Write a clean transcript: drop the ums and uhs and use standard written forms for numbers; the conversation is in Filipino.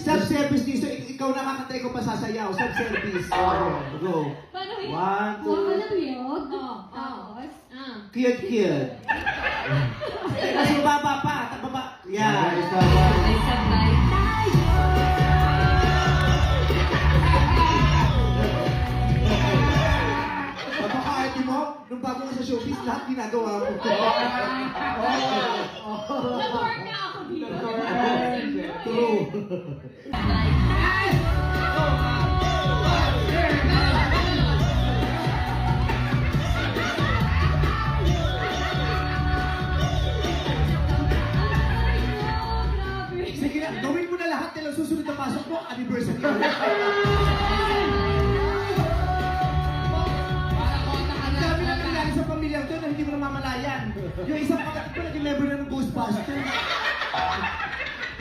Self-service din. So, ikaw nakakatry ko pa sasayaw. Self-service. Go. Paano yun? 1, 2. Tapos? Cute. Mas mababa pa. Baba. Yan. Ay, sabay tayo. Pagkakaarte mo, nung bago ka sa showbiz, lahat ginagawa mo. Nag-work na ako dito. True. Sige na, gawin mo na lahat nila susunod na pasok mo, anniversary. Dami na nangyari sa pamilyang to na hindi mo namamalayan. Yung isang kapatid ko naging member na ng Ghostbusters.